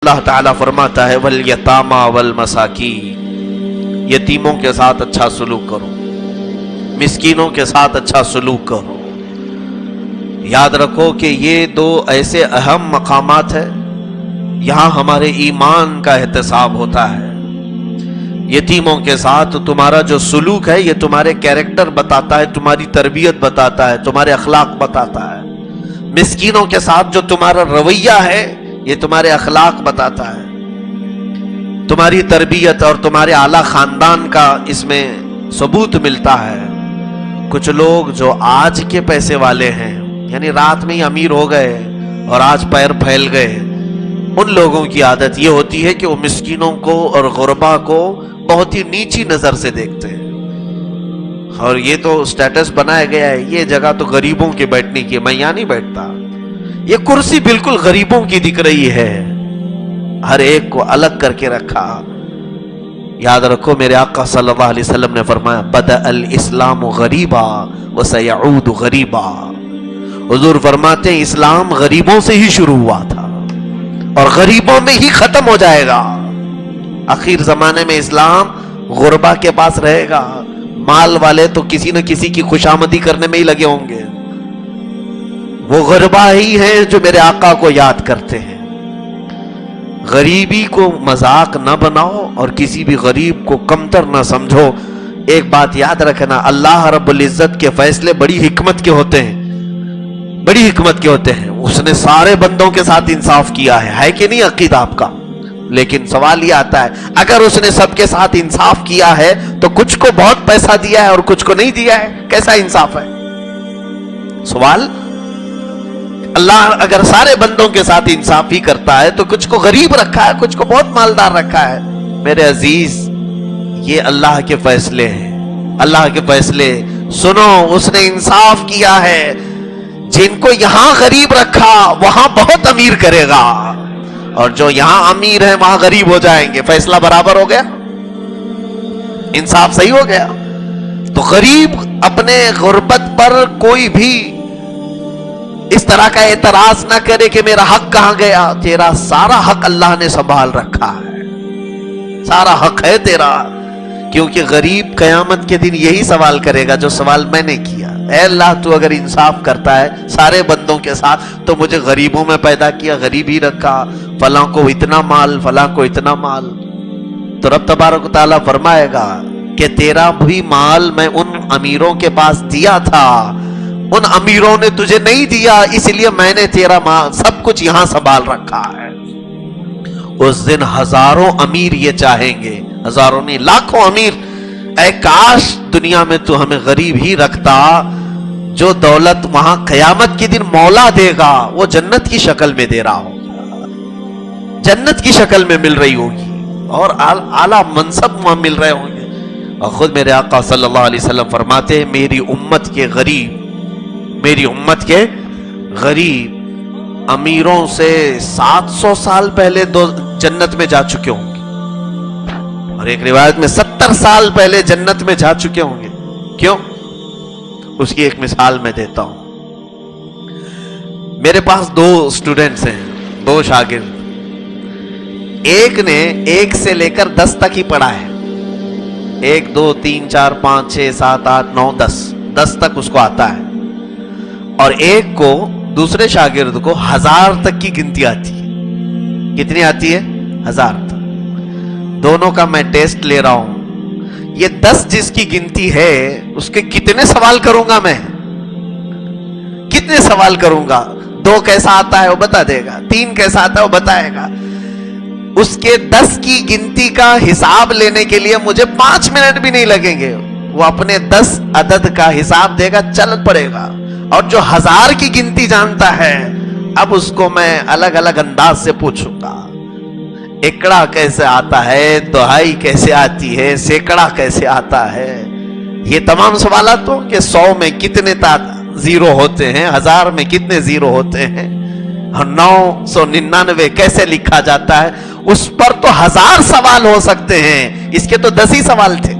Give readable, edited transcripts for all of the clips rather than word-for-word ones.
اللہ تعالیٰ فرماتا ہے والیتاما والمساکین، یتیموں کے ساتھ اچھا سلوک کرو، مسکینوں کے ساتھ اچھا سلوک کرو۔ یاد رکھو کہ یہ دو ایسے اہم مقامات ہیں، یہاں ہمارے ایمان کا احتساب ہوتا ہے۔ یتیموں کے ساتھ تمہارا جو سلوک ہے یہ تمہارے کیریکٹر بتاتا ہے، تمہاری تربیت بتاتا ہے، تمہارے اخلاق بتاتا ہے۔ مسکینوں کے ساتھ جو تمہارا رویہ ہے یہ تمہارے اخلاق بتاتا ہے، تمہاری تربیت اور تمہارے اعلیٰ خاندان کا اس میں ثبوت ملتا ہے۔ کچھ لوگ جو آج کے پیسے والے ہیں، یعنی رات میں ہی امیر ہو گئے اور آج پیر پھیل گئے، ان لوگوں کی عادت یہ ہوتی ہے کہ وہ مسکینوں کو اور غربا کو بہت ہی نیچی نظر سے دیکھتے ہیں، اور یہ تو سٹیٹس بنایا گیا ہے، یہ جگہ تو غریبوں کے بیٹھنے کی، میں یہاں نہیں بیٹھتا، یہ کرسی بالکل غریبوں کی دکھ رہی ہے، ہر ایک کو الگ کر کے رکھا۔ یاد رکھو میرے آقا صلی اللہ علیہ وسلم نے فرمایا بدأ الاسلام غریبا وسیعود غریبا۔ حضور فرماتے ہیں اسلام غریبوں سے ہی شروع ہوا تھا اور غریبوں میں ہی ختم ہو جائے گا۔ آخر زمانے میں اسلام غربا کے پاس رہے گا، مال والے تو کسی نہ کسی کی خوشامدی کرنے میں ہی لگے ہوں گے۔ وہ غربا ہی ہیں جو میرے آقا کو یاد کرتے ہیں۔ غریبی کو مذاق نہ بناؤ اور کسی بھی غریب کو کمتر نہ سمجھو۔ ایک بات یاد رکھنا، اللہ رب العزت کے فیصلے بڑی حکمت کے ہوتے ہیں، بڑی حکمت کے ہوتے ہیں۔ اس نے سارے بندوں کے ساتھ انصاف کیا ہے کہ نہیں عقیدہ آپ کا؟ لیکن سوال یہ آتا ہے اگر اس نے سب کے ساتھ انصاف کیا ہے تو کچھ کو بہت پیسہ دیا ہے اور کچھ کو نہیں دیا ہے، کیسا انصاف ہے؟ سوال، اللہ اگر سارے بندوں کے ساتھ انصاف ہی کرتا ہے تو کچھ کو غریب رکھا ہے، کچھ کو بہت مالدار رکھا ہے۔ میرے عزیز، یہ اللہ کے فیصلے ہیں، اللہ کے فیصلے سنو۔ اس نے انصاف کیا ہے، جن کو یہاں غریب رکھا وہاں بہت امیر کرے گا، اور جو یہاں امیر ہیں وہاں غریب ہو جائیں گے۔ فیصلہ برابر ہو گیا، انصاف صحیح ہو گیا۔ تو غریب اپنے غربت پر کوئی بھی اس طرح کا اعتراض نہ کرے کہ میرا حق کہاں گیا۔ تیرا سارا حق اللہ نے سنبھال رکھا ہے، سارا حق ہے تیرا، کیونکہ غریب قیامت کے دن یہی سوال کرے گا جو سوال میں نے کیا۔ اے اللہ، تو اگر انصاف کرتا ہے سارے بندوں کے ساتھ تو مجھے غریبوں میں پیدا کیا، غریب ہی رکھا، فلاں کو اتنا مال، فلاں کو اتنا مال۔ تو رب تبارک و تعالیٰ فرمائے گا کہ تیرا بھی مال میں ان امیروں کے پاس دیا تھا، ان امیروں نے تجھے نہیں دیا، اس لیے میں نے تیرا مال سب کچھ یہاں سنبھال رکھا ہے۔ اس دن ہزاروں امیر یہ چاہیں گے، ہزاروں نہیں لاکھوں امیر، اے کاش دنیا میں تو ہمیں غریب ہی رکھتا۔ جو دولت وہاں قیامت کے دن مولا دے گا وہ جنت کی شکل میں دے رہا ہوگا، جنت کی شکل میں مل رہی ہوگی، اور اعلیٰ منصب وہاں مل رہے ہوں گے۔ اور خود میرے آقا صلی اللہ علیہ وسلم فرماتے ہیں میری امت کے غریب، میری امت کے غریب امیروں سے 700 سال پہلے جنت میں جا چکے ہوں گے، اور ایک روایت میں 70 سال پہلے جنت میں جا چکے ہوں گے۔ کیوں؟ اس کی ایک مثال میں دیتا ہوں۔ میرے پاس 2 اسٹوڈنٹس ہیں، 2 شاگرد، ایک نے 1 سے لے کر 10 تک ہی پڑھا ہے، 1 2 3 4 5 6 7 8 9 10 تک اس کو آتا ہے، اور ایک کو دوسرے شاگرد کو 1000 تک کی گنتی آتی ہے۔ کتنی آتی ہے؟ 1000 تک۔ دونوں کا میں ٹیسٹ لے رہا ہوں، یہ 10 جس کی گنتی ہے اس کے کتنے سوال کروں گا میں، کتنے سوال کروں گا؟ 2 کیسا آتا ہے وہ بتا دے گا، 3 کیسا آتا ہے وہ بتائے گا۔ اس کے 10 کی گنتی کا حساب لینے کے لیے مجھے 5 منٹ بھی نہیں لگیں گے، وہ اپنے 10 عدد کا حساب دے گا، چل پڑے گا۔ اور جو 1000 کی گنتی جانتا ہے اب اس کو میں الگ الگ انداز سے پوچھوں گا، ایکڑا کیسے آتا ہے، دہائی کیسے آتی ہے، سینکڑا کیسے آتا ہے، یہ تمام سوالات تو کہ 100 میں کتنے زیرو ہوتے ہیں، 1000 میں کتنے زیرو ہوتے ہیں، اور 999 کیسے لکھا جاتا ہے، اس پر تو 1000 سوال ہو سکتے ہیں، اس کے تو 10 ہی سوال تھے۔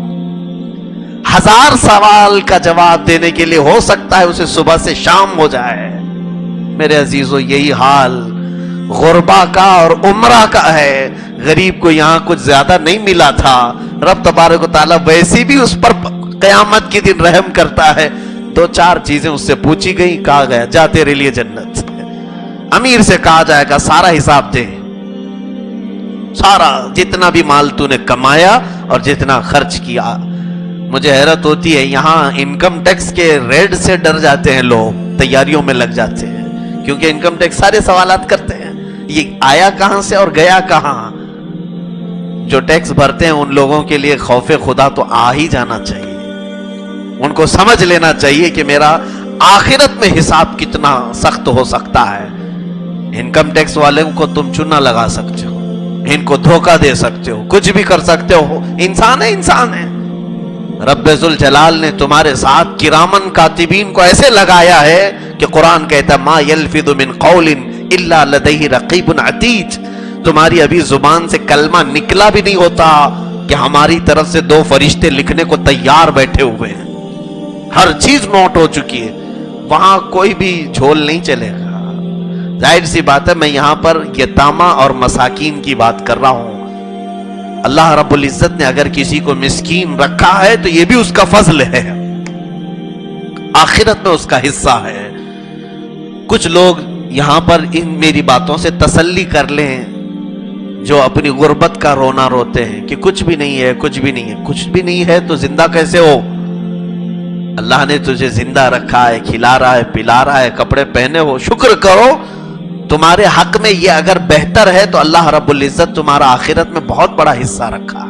1000 سوال کا جواب دینے کے لیے ہو سکتا ہے اسے صبح سے شام ہو جائے۔ میرے عزیزو، یہی حال غربا کا اور عمرہ کا ہے. غریب کو یہاں کچھ زیادہ نہیں ملا تھا, رب تبارک و تعالیٰ ویسے بھی اس پر قیامت کے دن رحم کرتا ہے. 2-4 چیزیں اس سے پوچھی گئی, کہا گیا جا تیرے لیے جنت. امیر سے کہا جائے گا سارا حساب دے, سارا جتنا بھی مال تو نے کمایا اور جتنا خرچ کیا. مجھے حیرت ہوتی ہے, یہاں انکم ٹیکس کے ریڈ سے ڈر جاتے ہیں لوگ, تیاریوں میں لگ جاتے ہیں, کیونکہ انکم ٹیکس سارے سوالات کرتے ہیں, یہ آیا کہاں سے اور گیا کہاں. جو ٹیکس بھرتے ہیں ان لوگوں کے لیے خوف خدا تو آ ہی جانا چاہیے. ان کو سمجھ لینا چاہیے کہ میرا آخرت میں حساب کتنا سخت ہو سکتا ہے. انکم ٹیکس والوں کو تم چنا لگا سکتے ہو, ان کو دھوکہ دے سکتے ہو, کچھ بھی کر سکتے ہو, انسان ہے, انسان ہے. رب ذوالجلال نے تمہارے ساتھ کرامن کاتبین کو ایسے لگایا ہے کہ قرآن کہتا ہے ما یلفظ من قول الا لدیہ رقیب عتید. تمہاری ابھی زبان سے کلمہ نکلا بھی نہیں ہوتا کہ ہماری طرف سے 2 فرشتے لکھنے کو تیار بیٹھے ہوئے ہیں. ہر چیز نوٹ ہو چکی ہے, وہاں کوئی بھی جھول نہیں چلے گا. ظاہر سی بات ہے, میں یہاں پر یتامہ اور مساکین کی بات کر رہا ہوں. اللہ رب العزت نے اگر کسی کو مسکین رکھا ہے تو یہ بھی اس کا فضل ہے, آخرت میں اس کا حصہ ہے. کچھ لوگ یہاں پر ان میری باتوں سے تسلی کر لیں جو اپنی غربت کا رونا روتے ہیں کہ کچھ بھی نہیں ہے, کچھ بھی نہیں ہے. کچھ بھی نہیں ہے تو زندہ کیسے ہو؟ اللہ نے تجھے زندہ رکھا ہے, کھلا رہا ہے, پلا رہا ہے, کپڑے پہنے ہو, شکر کرو. تمہارے حق میں یہ اگر بہتر ہے تو اللہ رب العزت تمہارا آخرت میں بہت بڑا حصہ رکھا.